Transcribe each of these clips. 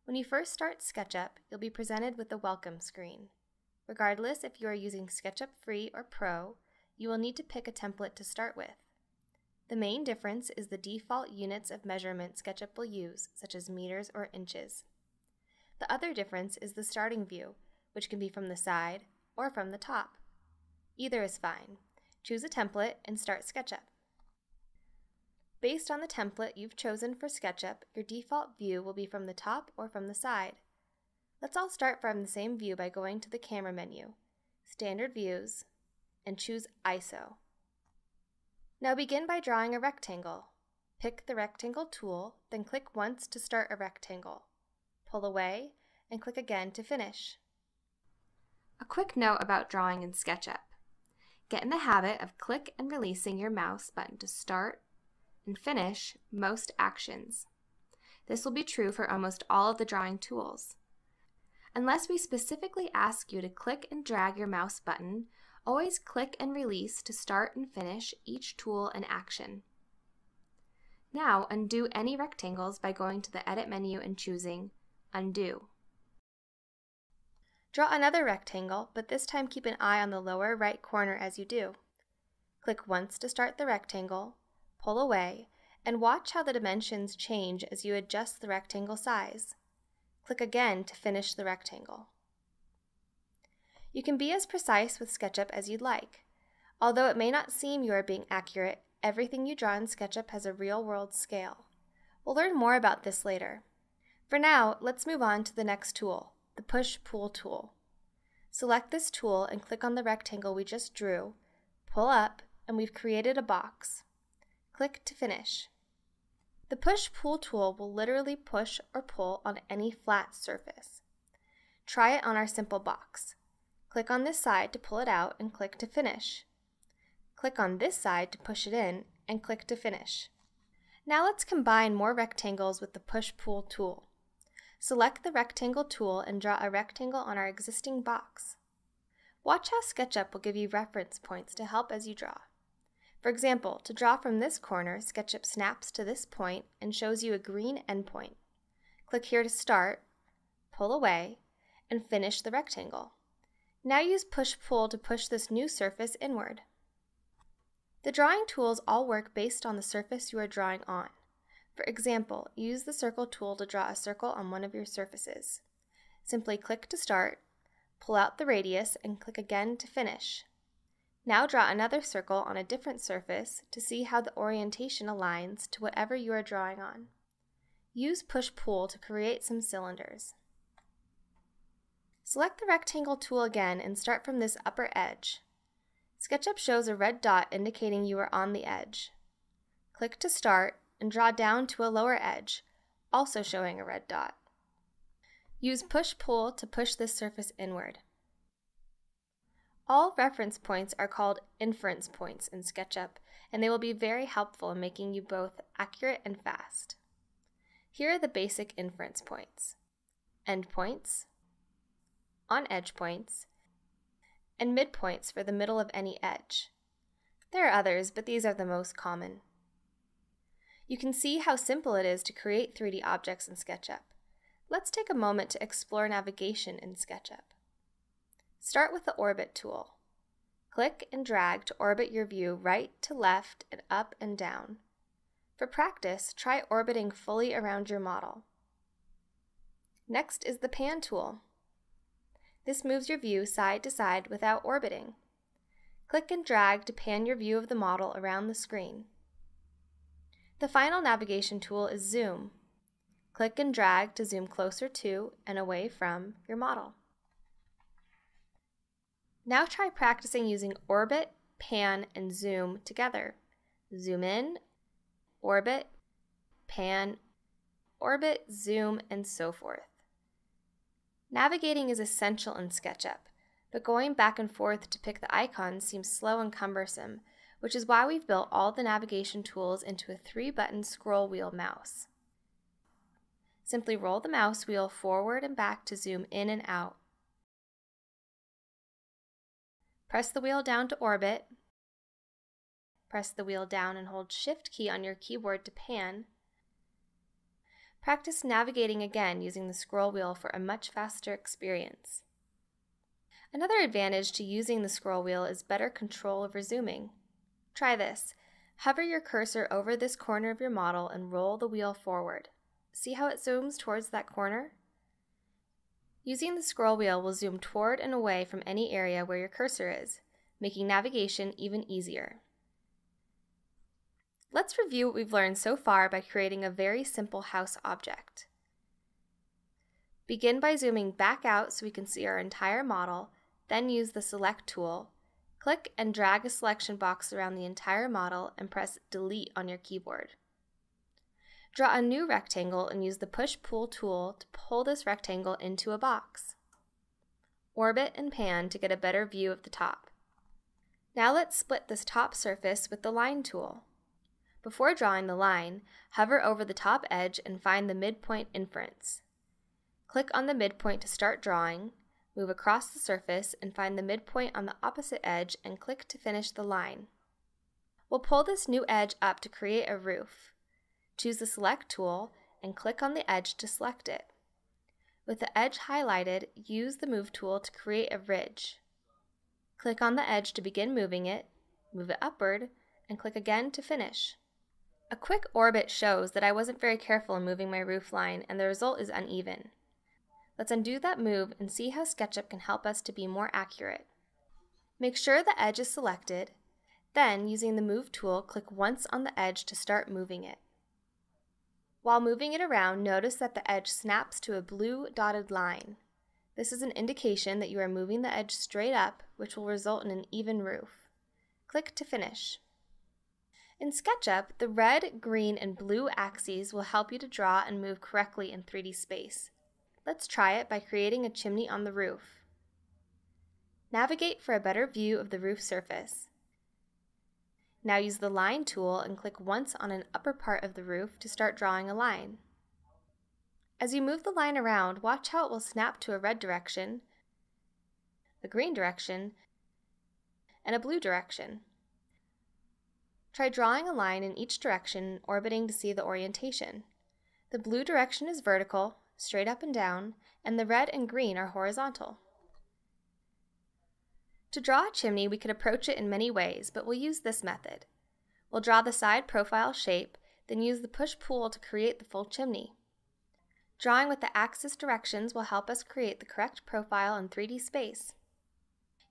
When you first start SketchUp, you'll be presented with the Welcome screen. Regardless if you are using SketchUp Free or Pro, you will need to pick a template to start with. The main difference is the default units of measurement SketchUp will use, such as meters or inches. The other difference is the starting view, which can be from the side or from the top. Either is fine. Choose a template and start SketchUp. Based on the template you've chosen for SketchUp, your default view will be from the top or from the side. Let's all start from the same view by going to the Camera menu, Standard Views, and choose ISO. Now begin by drawing a rectangle. Pick the Rectangle tool, then click once to start a rectangle. Pull away, and click again to finish. A quick note about drawing in SketchUp. Get in the habit of click and releasing your mouse button to start and finish most actions. This will be true for almost all of the drawing tools. Unless we specifically ask you to click and drag your mouse button, always click and release to start and finish each tool and action. Now undo any rectangles by going to the Edit menu and choosing Undo. Draw another rectangle, but this time keep an eye on the lower right corner as you do. Click once to start the rectangle, pull away, and watch how the dimensions change as you adjust the rectangle size. Click again to finish the rectangle. You can be as precise with SketchUp as you'd like. Although it may not seem you are being accurate, everything you draw in SketchUp has a real-world scale. We'll learn more about this later. For now, let's move on to the next tool, the Push-Pull tool. Select this tool and click on the rectangle we just drew, pull up, and we've created a box. Click to finish. The Push-Pull tool will literally push or pull on any flat surface. Try it on our simple box. Click on this side to pull it out and click to finish. Click on this side to push it in and click to finish. Now let's combine more rectangles with the Push-Pull tool. Select the Rectangle tool and draw a rectangle on our existing box. Watch how SketchUp will give you reference points to help as you draw. For example, to draw from this corner, SketchUp snaps to this point and shows you a green endpoint. Click here to start, pull away, and finish the rectangle. Now use Push-Pull to push this new surface inward. The drawing tools all work based on the surface you are drawing on. For example, use the Circle tool to draw a circle on one of your surfaces. Simply click to start, pull out the radius, and click again to finish. Now draw another circle on a different surface to see how the orientation aligns to whatever you are drawing on. Use Push-Pull to create some cylinders. Select the Rectangle tool again and start from this upper edge. SketchUp shows a red dot indicating you are on the edge. Click to start and draw down to a lower edge, also showing a red dot. Use Push-Pull to push this surface inward. All reference points are called inference points in SketchUp, and they will be very helpful in making you both accurate and fast. Here are the basic inference points: endpoints, on-edge points, and midpoints for the middle of any edge. There are others, but these are the most common. You can see how simple it is to create 3D objects in SketchUp. Let's take a moment to explore navigation in SketchUp. Start with the Orbit tool. Click and drag to orbit your view right to left and up and down. For practice, try orbiting fully around your model. Next is the Pan tool. This moves your view side to side without orbiting. Click and drag to pan your view of the model around the screen. The final navigation tool is Zoom. Click and drag to zoom closer to and away from your model. Now try practicing using Orbit, Pan, and Zoom together. Zoom in, Orbit, Pan, Orbit, Zoom, and so forth. Navigating is essential in SketchUp, but going back and forth to pick the icons seems slow and cumbersome, which is why we've built all the navigation tools into a 3-button scroll wheel mouse. Simply roll the mouse wheel forward and back to zoom in and out. Press the wheel down to orbit. Press the wheel down and hold Shift key on your keyboard to pan. Practice navigating again using the scroll wheel for a much faster experience. Another advantage to using the scroll wheel is better control over zooming. Try this. Hover your cursor over this corner of your model and roll the wheel forward. See how it zooms towards that corner? Using the scroll wheel will zoom toward and away from any area where your cursor is, making navigation even easier. Let's review what we've learned so far by creating a very simple house object. Begin by zooming back out so we can see our entire model, then use the Select tool. Click and drag a selection box around the entire model and press Delete on your keyboard. Draw a new rectangle and use the Push-Pull tool to pull this rectangle into a box. Orbit and pan to get a better view of the top. Now let's split this top surface with the Line tool. Before drawing the line, hover over the top edge and find the midpoint inference. Click on the midpoint to start drawing, move across the surface and find the midpoint on the opposite edge and click to finish the line. We'll pull this new edge up to create a roof. Choose the Select tool and click on the edge to select it. With the edge highlighted, use the Move tool to create a ridge. Click on the edge to begin moving it, move it upward, and click again to finish. A quick orbit shows that I wasn't very careful in moving my roof line and the result is uneven. Let's undo that move and see how SketchUp can help us to be more accurate. Make sure the edge is selected, then using the Move tool, click once on the edge to start moving it. While moving it around, notice that the edge snaps to a blue dotted line. This is an indication that you are moving the edge straight up, which will result in an even roof. Click to finish. In SketchUp, the red, green, and blue axes will help you to draw and move correctly in 3D space. Let's try it by creating a chimney on the roof. Navigate for a better view of the roof surface. Now use the Line tool and click once on an upper part of the roof to start drawing a line. As you move the line around, watch how it will snap to a red direction, a green direction, and a blue direction. Try drawing a line in each direction, orbiting to see the orientation. The blue direction is vertical, straight up and down, and the red and green are horizontal. To draw a chimney, we could approach it in many ways, but we'll use this method. We'll draw the side profile shape, then use the Push-Pull to create the full chimney. Drawing with the axis directions will help us create the correct profile in 3D space.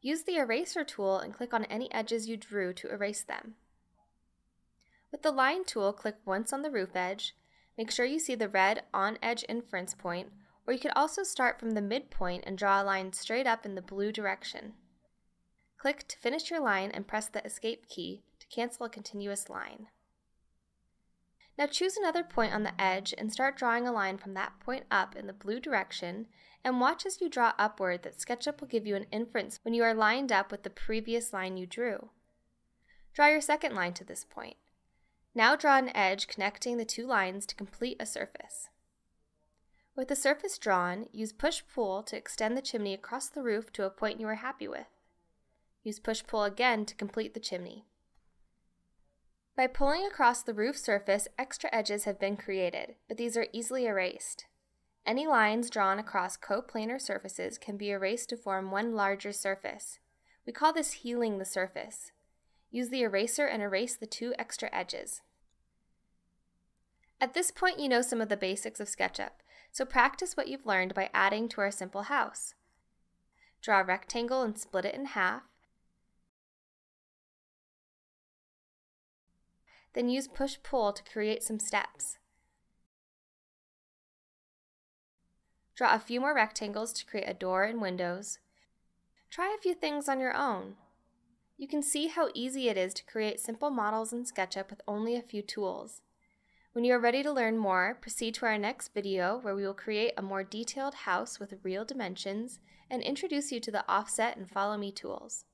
Use the Eraser tool and click on any edges you drew to erase them. With the Line tool, click once on the roof edge. Make sure you see the red on-edge inference point, or you could also start from the midpoint and draw a line straight up in the blue direction. Click to finish your line and press the Escape key to cancel a continuous line. Now choose another point on the edge and start drawing a line from that point up in the blue direction, and watch as you draw upward that SketchUp will give you an inference when you are lined up with the previous line you drew. Draw your second line to this point. Now draw an edge connecting the two lines to complete a surface. With the surface drawn, use Push-Pull to extend the chimney across the roof to a point you are happy with. Use Push-Pull again to complete the chimney. By pulling across the roof surface, extra edges have been created, but these are easily erased. Any lines drawn across coplanar surfaces can be erased to form one larger surface. We call this healing the surface. Use the eraser and erase the two extra edges. At this point, you know some of the basics of SketchUp, so practice what you've learned by adding to our simple house. Draw a rectangle and split it in half. Then use Push-Pull to create some steps. Draw a few more rectangles to create a door and windows. Try a few things on your own. You can see how easy it is to create simple models in SketchUp with only a few tools. When you are ready to learn more, proceed to our next video where we will create a more detailed house with real dimensions and introduce you to the Offset and Follow Me tools.